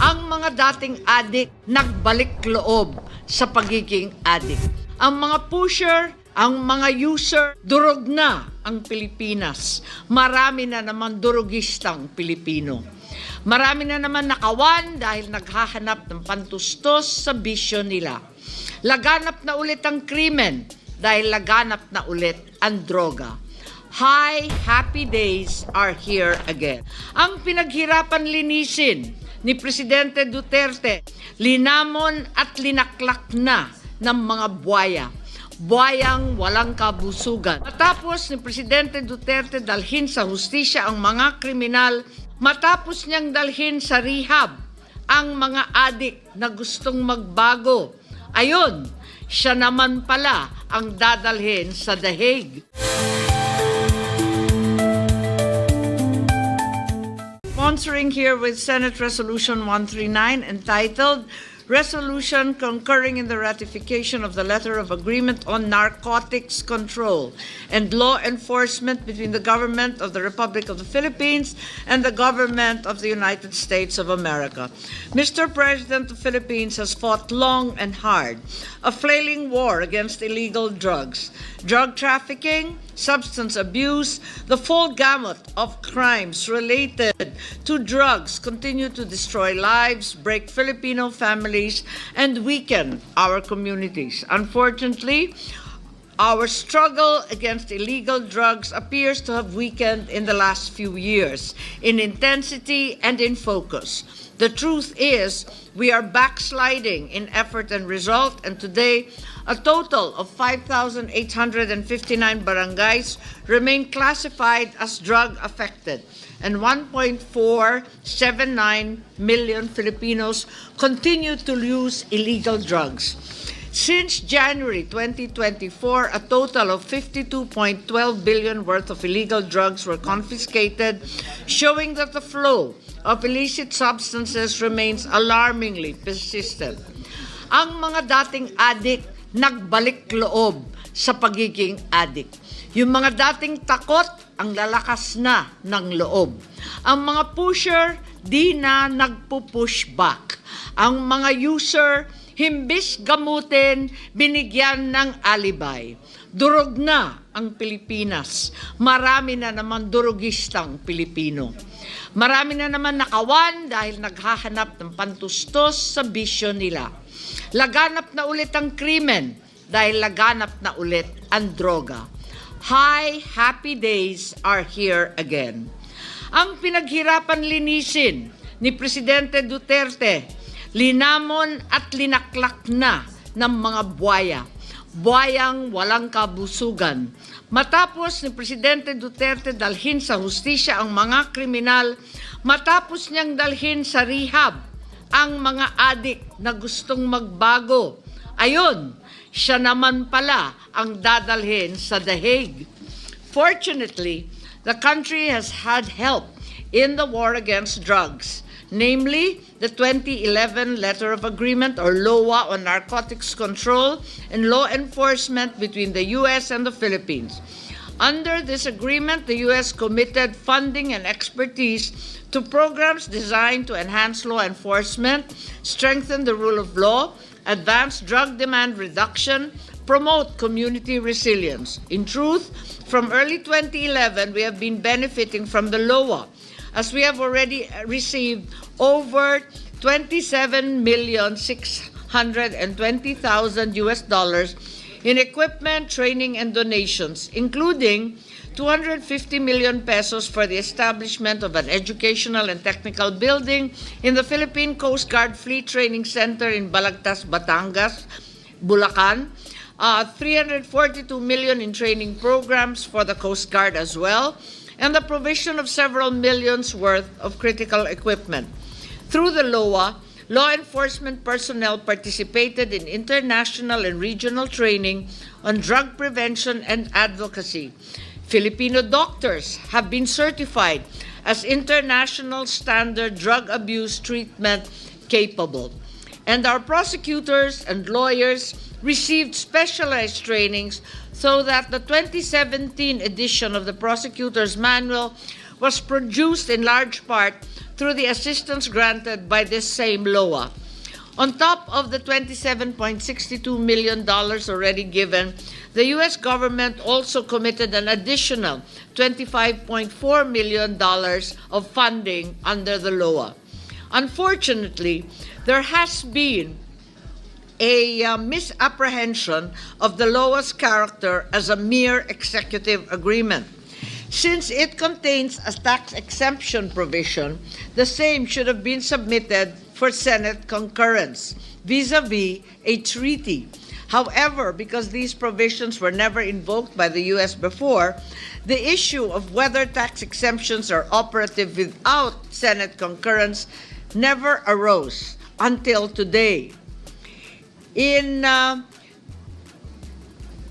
Ang mga dating adik nagbalik loob sa pagiging adik. Ang mga pusher, ang mga user, durog na ang Pilipinas. Marami na naman durugistang Pilipino. Marami na naman nakawan dahil naghahanap ng pantustos sa bisyo nila. Laganap na ulit ang krimen dahil laganap na ulit ang droga. Hi, happy days are here again. Ang pinaghirapan linisin ni Presidente Duterte, linamon at linaklak na ng mga buwaya. Buwayang walang kabusugan. Matapos ni Presidente Duterte dalhin sa hustisya ang mga kriminal, matapos niyang dalhin sa rehab ang mga adik na gustong magbago, ayun, siya naman pala ang dadalhin sa The Hague. Sponsoring here with Senate Resolution 139 entitled Resolution Concurring in the Ratification of the Letter of Agreement on Narcotics Control and Law Enforcement between the Government of the Republic of the Philippines and the Government of the United States of America. Mr. President, the Philippines has fought long and hard a flailing war against illegal drugs, drug trafficking, substance abuse. The full gamut of crimes related to drugs continue to destroy lives, break Filipino families, and weaken our communities. Unfortunately, our struggle against illegal drugs appears to have weakened in the last few years in intensity and in focus. The truth is, we are backsliding in effort and result, and today, a total of 5,859 barangays remain classified as drug-affected, and 1.479 million Filipinos continue to use illegal drugs. Since January 2024, a total of 52.12 billion worth of illegal drugs were confiscated, showing that the flow of illicit substances remains alarmingly persistent. Ang mga dating adik nagbalik loob sa pagiging adik. Yung mga dating takot, ang lalakas na ng loob. Ang mga pusher, di na nagpo-push back. Ang mga user, himbis gamutin, binigyan ng alibay. Durog na ang Pilipinas. Marami na naman durugistang Pilipino. Marami na naman nakawan dahil naghahanap ng pantustos sa bisyo nila. Laganap na ulit ang krimen dahil laganap na ulit ang droga. Hi, happy days are here again. Ang pinaghirapan linisin ni Presidente Duterte, linamon at linaklak na ng mga buwaya. Buwayang walang kabusugan. Matapos ni Presidente Duterte dalhin sa hustisya ang mga kriminal, matapos niyang dalhin sa rehab ang mga adik na gustong magbago, ayun, siya naman pala ang dadalhin sa The Hague. Fortunately, the country has had help in the war against drugs, namely the 2011 Letter of Agreement or LOA on Narcotics Control and Law Enforcement between the U.S. and the Philippines. Under this agreement, the U.S. committed funding and expertise to programs designed to enhance law enforcement, strengthen the rule of law, advance drug demand reduction, promote community resilience. In truth, from early 2011, we have been benefiting from the LOA, as we have already received over $27,620,000 US in equipment, training, and donations, including 250 million pesos for the establishment of an educational and technical building in the Philippine Coast Guard Fleet Training Center in Balagtas, Batangas, Bulacan, 342 million in training programs for the Coast Guard as well, and the provision of several millions worth of critical equipment. Through the LOA, law enforcement personnel participated in international and regional training on drug prevention and advocacy. Filipino doctors have been certified as international standard drug abuse treatment capable. And our prosecutors and lawyers received specialized trainings so that the 2017 edition of the Prosecutor's Manual was produced in large part through the assistance granted by this same LOA. On top of the $27.62 million already given, the U.S. government also committed an additional $25.4 million of funding under the LOA. Unfortunately, there has been a misapprehension of the LOA's character as a mere executive agreement. Since it contains a tax exemption provision, the same should have been submitted for Senate concurrence vis-a-vis a treaty. However, because these provisions were never invoked by the U.S. before, the issue of whether tax exemptions are operative without Senate concurrence never arose until today. In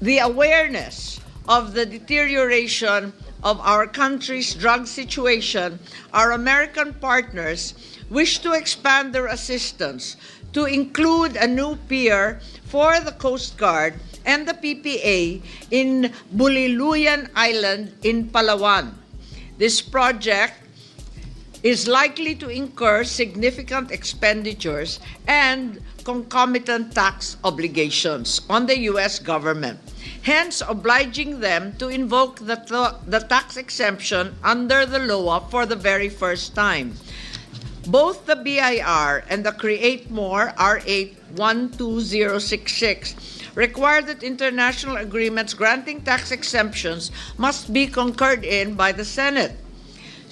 the awareness of the deterioration of our country's drug situation, our American partners wish to expand their assistance to include a new pier for the Coast Guard and the PPA in Buliluyan Island in Palawan. This project is likely to incur significant expenditures and concomitant tax obligations on the U.S. government, hence obliging them to invoke the tax exemption under the LOA for the very first time. Both the BIR and the Create More R8 12066 require that international agreements granting tax exemptions must be concurred in by the Senate.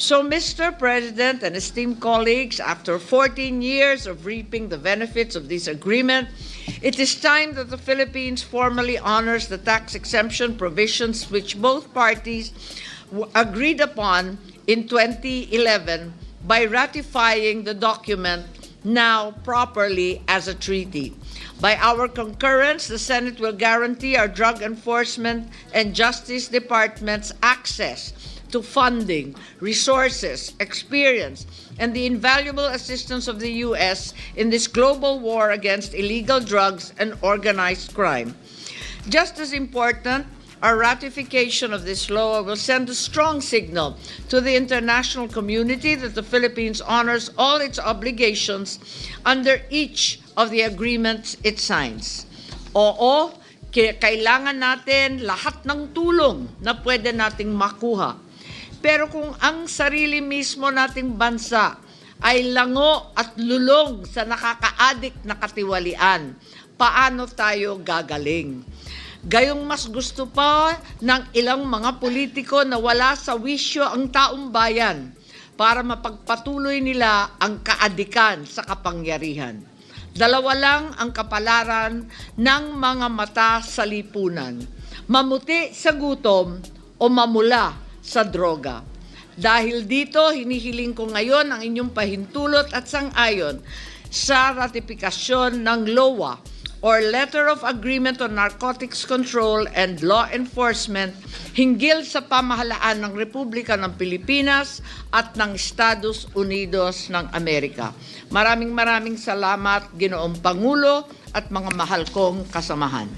So, Mr. President and esteemed colleagues, after 14 years of reaping the benefits of this agreement, it is time that the Philippines formally honors the tax exemption provisions which both parties agreed upon in 2011 by ratifying the document now properly as a treaty. By our concurrence, the Senate will guarantee our drug enforcement and justice departments access to funding, resources, experience, and the invaluable assistance of the U.S. in this global war against illegal drugs and organized crime. Just as important, our ratification of this law will send a strong signal to the international community that the Philippines honors all its obligations under each of the agreements it signs. Oo, kailangan natin lahat ng tulong na pwede nating makuha. Pero kung ang sarili mismo nating bansa ay lango at lulong sa nakaka-addict na katiwalian, paano tayo gagaling? Gayong mas gusto pa ng ilang mga politiko na wala sa wisyo ang taong bayan para mapagpatuloy nila ang kaadikan sa kapangyarihan. Dalawa lang ang kapalaran ng mga mata sa lipunan: mamuti sa gutom o mamula sa droga. Dahil dito, hinihiling ko ngayon ang inyong pahintulot at sang-ayon sa ratifikasyon ng LOA or Letter of Agreement on Narcotics Control and Law Enforcement hinggil sa pamahalaan ng Republika ng Pilipinas at ng Estados Unidos ng Amerika. Maraming salamat, Ginoong Pangulo at mga mahal kong kasamahan.